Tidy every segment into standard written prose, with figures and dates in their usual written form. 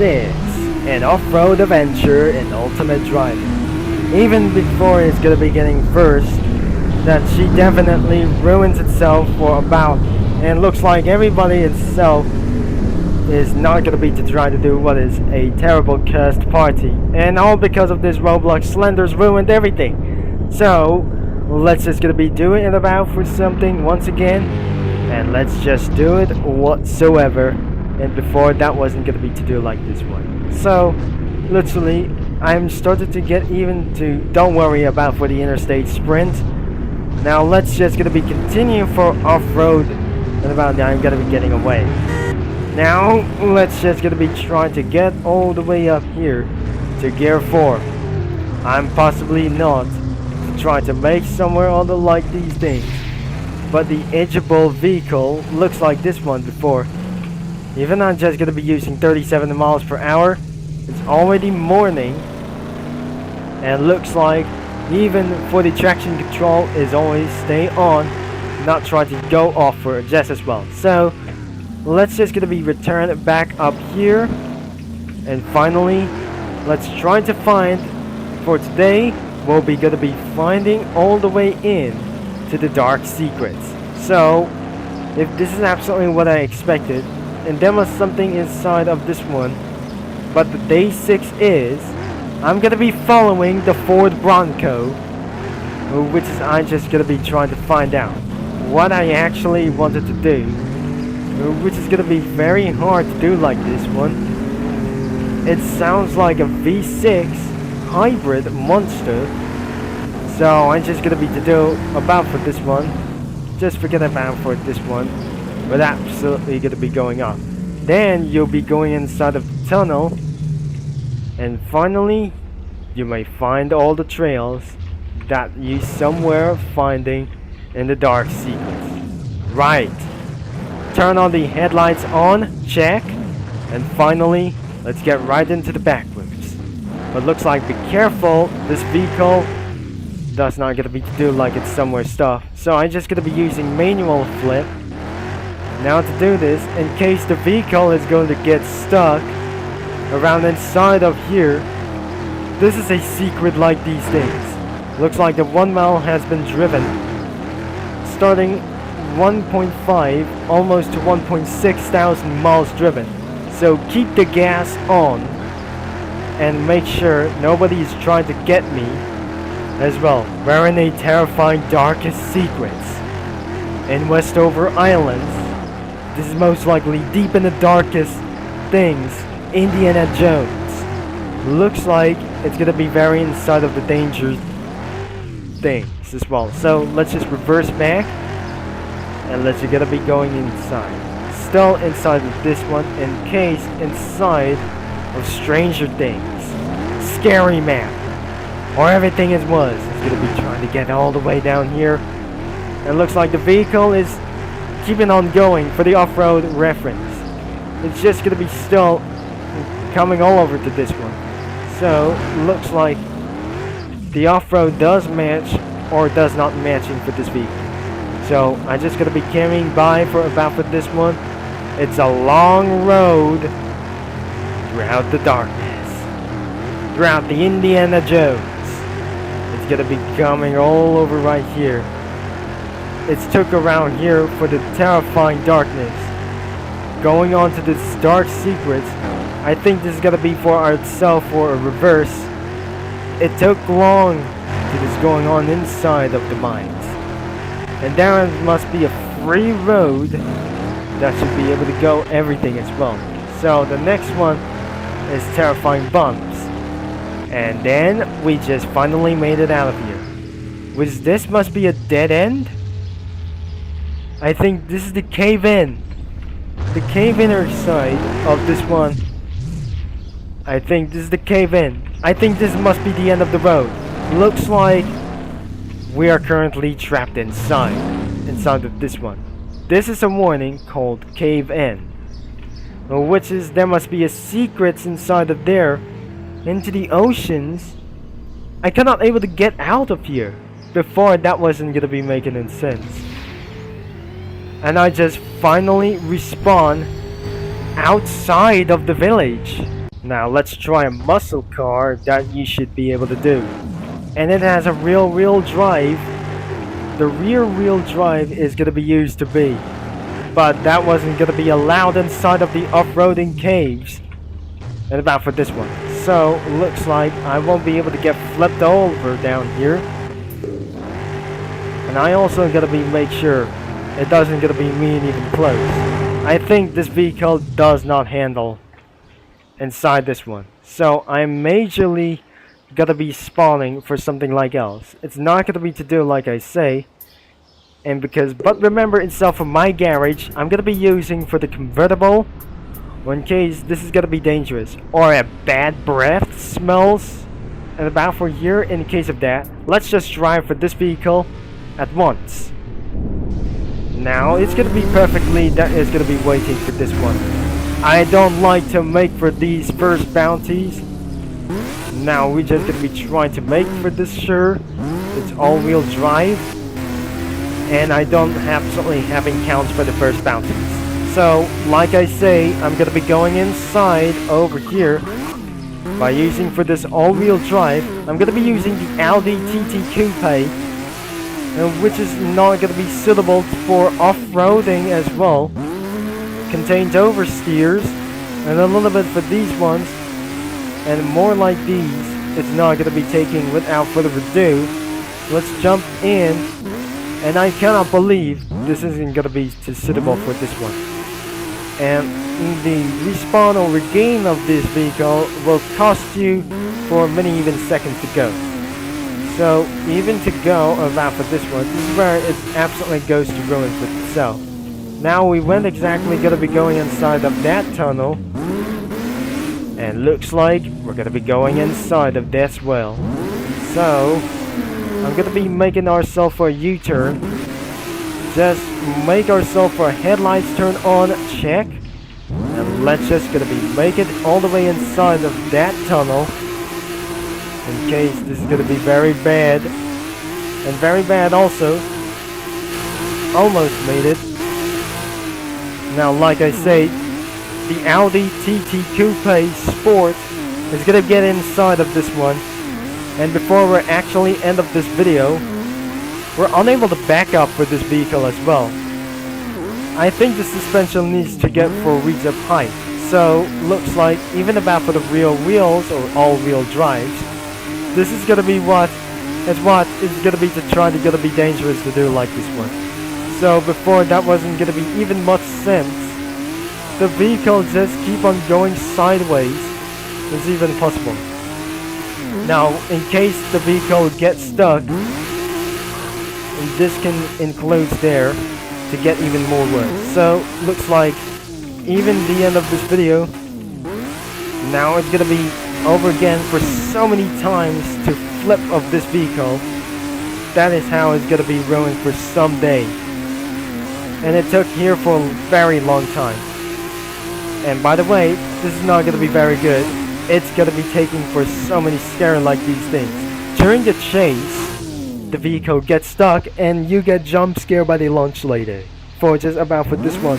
is an off-road adventure in ultimate driving. Even before it's gonna be getting first, that she definitely ruins itself for about, and looks like everybody itself is not gonna be to try to do what is a terrible cursed party, and all because of this Roblox Slender's ruined everything. So let's just gonna be doing it about for something once again, and let's just do it whatsoever. And before that wasn't gonna be to do like this one. So literally I'm started to get even to don't worry about for the interstate sprint. Now let's just gonna be continue for off-road, and about that I'm gonna be getting away. Now let's just gonna be trying to get all the way up here to gear 4. I'm possibly not to try to make somewhere on the like these things, but the edgeable vehicle looks like this one before. Even I'm just gonna be using 37 miles per hour. It's already morning, and looks like even for the traction control is always stay on, not try to go off for adjust as well. So let's just gonna be returned back up here, and finally let's try to find for today. We'll be gonna be finding all the way in to the dark secrets. So if this is absolutely what I expected, and there was something inside of this one, but the day 6 is I'm gonna be following the Ford Bronco, which is I'm just gonna be trying to find out what I actually wanted to do, which is gonna be very hard to do like this one. It sounds like a V6 hybrid monster, so I'm just gonna be to do about for this one. Just forget about for this one, but absolutely gonna be going up. Then you'll be going inside of the tunnel, and finally you may find all the trails that you somewhere finding in the dark secrets. Right, turn on the headlights on, check, and finally let's get right into the back routes. But looks like be careful, this vehicle does not gonna be to do like it's somewhere stuff, so I'm just gonna be using manual flip now to do this, in case the vehicle is going to get stuck around inside of here. This is a secret like these things. Looks like the 1 mile has been driven, starting 1.5 almost to 1.6 thousand miles driven. So keep the gas on and make sure nobody is trying to get me as well. We're in a terrifying darkest secrets in Westover Islands. This is most likely deep in the darkest things, Indiana Jones. Looks like it's gonna be very inside of the danger things as well. So let's just reverse back, and let's just gonna be going inside. Still inside of this one, in case inside of Stranger Things, Scary Map, or everything as was. It's gonna be trying to get all the way down here. And looks like the vehicle is keeping on going for the off-road reference. It's just gonna be still coming all over to this one. So looks like the off-road does match or does not matching for this vehicle. So I'm just gonna be carrying by for about for this one. It's a long road throughout the darkness, throughout the Indiana Jones. It's gonna be coming all over right here. It's took around here for the terrifying darkness, going on to this dark secrets. I think this is gonna be for itself for a reverse. It took long to this going on inside of the mines, and there must be a free road that should be able to go everything as well. So the next one is terrifying bumps, and then we just finally made it out of here. Which this must be a dead end. I think this is the cave-in. The cave-inner side of this one. I think this is the cave-in. I think this must be the end of the road. Looks like we are currently trapped inside of this one. This is a warning called cave-in, which is there must be a secrets inside of there into the oceans. I cannot able to get out of here. Before that wasn't gonna be making any sense. And I just finally respawn outside of the village. Now let's try a muscle car that you should be able to do. And it has a rear wheel drive. The rear wheel drive is going to be used to be, but that wasn't going to be allowed inside of the off-roading caves. And about for this one. So looks like I won't be able to get flipped over down here. And I also gotta make sure it doesn't gonna be mean even close. I think this vehicle does not handle inside this one. So I'm majorly gonna be spawning for something like else. It's not gonna be to do like I say. And but remember itself for my garage, I'm gonna be using for the convertible, or in case this is gonna be dangerous, or a bad breath smells. And about for here, in case of that, let's just drive for this vehicle at once. Now it's gonna be perfectly, that is gonna be waiting for this one. I don't like to make for these first bounties. Now we're just gonna be trying to make for this Shure. It's all-wheel drive, and I don't absolutely having counts for the first bounties. So like I say, I'm gonna be going inside over here by using for this all-wheel drive. I'm gonna be using the Audi TT Coupe, which is not gonna be suitable for off-roading as well. Contains oversteers and a little bit for these ones, and more like these. It's not gonna be taking. Without further ado, let's jump in. And I cannot believe this isn't gonna be too suitable for this one. And the respawn or regain of this vehicle will cost you for many even seconds to go. So even to go about for this one, this is where it absolutely goes to ruins with itself. Now we weren't exactly gonna be going inside of that tunnel, and looks like we're gonna be going inside of that as well. So I'm gonna be making ourselves for a U-turn. Just make ourselves for a headlights turn on check. And let's just gonna be make it all the way inside of that tunnel. In case this is gonna be very bad. And very bad also. Almost made it. Now like I say, the Audi TT Coupe Sport is gonna get inside of this one. And before we actually end up this video, we're unable to back up for this vehicle as well. I think the suspension needs to get for reach of height. So looks like even about for the rear wheels or all-wheel drives, this is gonna be what is gonna be to try to gonna be dangerous to do like this one. So before that wasn't gonna be even much sense. The vehicle just keep on going sideways. It's even possible. Now, in case the vehicle gets stuck, this can include there to get even more worse. So, looks like even the end of this video, now it's gonna be over again for so many times to flip of this vehicle. That is how it's gonna be ruined for some day. And it took here for a very long time. And by the way, this is not gonna be very good. It's gonna be taking for so many scaring like these things. During the chase, the vehicle gets stuck and you get jump scared by the launch lady. For just about for this one.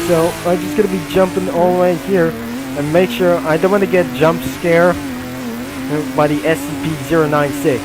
So I'm just gonna be jumping all the way here and make sure I don't want to get jump scare by the SCP-096.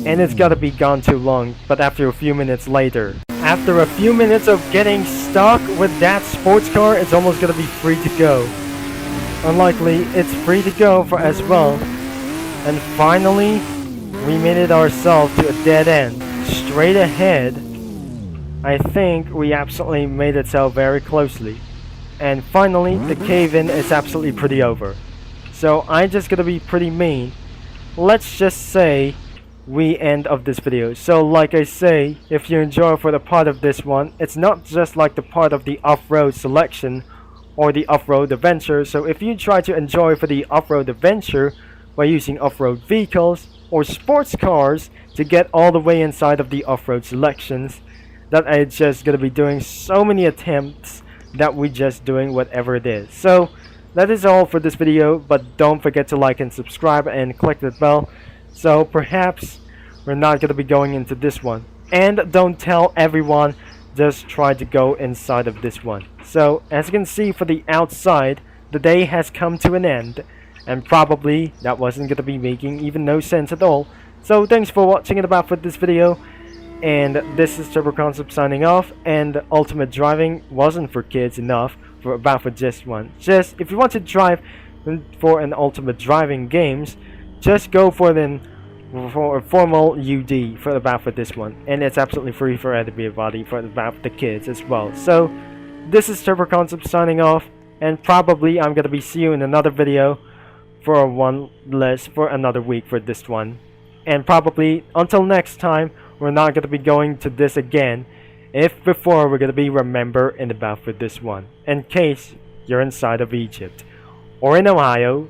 And it's gotta be gone too long, but after a few minutes later. After a few minutes of getting stuck with that sports car, it's almost gonna be free to go. Unlikely, it's free to go for as well. And finally, we made it ourselves to a dead end. Straight ahead, I think we absolutely made it so very closely. And finally, the cave-in is absolutely pretty over. So I'm just gonna be pretty mean. Let's just say we end of this video. So like I say, if you enjoy for the part of this one, it's not just like the part of the off-road selection or the off-road adventure. So if you try to enjoy for the off-road adventure by using off-road vehicles or sports cars to get all the way inside of the off-road selections, that I'm just gonna be doing so many attempts that we just doing whatever it is. So that is all for this video, but don't forget to like and subscribe and click the bell. So perhaps we're not gonna be going into this one. And don't tell everyone, just try to go inside of this one. So as you can see for the outside, the day has come to an end, and probably that wasn't gonna be making even no sense at all. So thanks for watching it about for this video, and this is Turbo Concept signing off. And Ultimate Driving wasn't for kids enough for about for just one. Just if you want to drive for an Ultimate Driving games, just go for a formal UD for about for this one, and it's absolutely free for everybody for about the kids as well. So this is Turbo Concept signing off, and probably I'm gonna be see you in another video for one less for another week for this one. And probably until next time, we're not gonna be going to this again. If before, we're gonna be remember in about for this one, in case you're inside of Egypt or in Ohio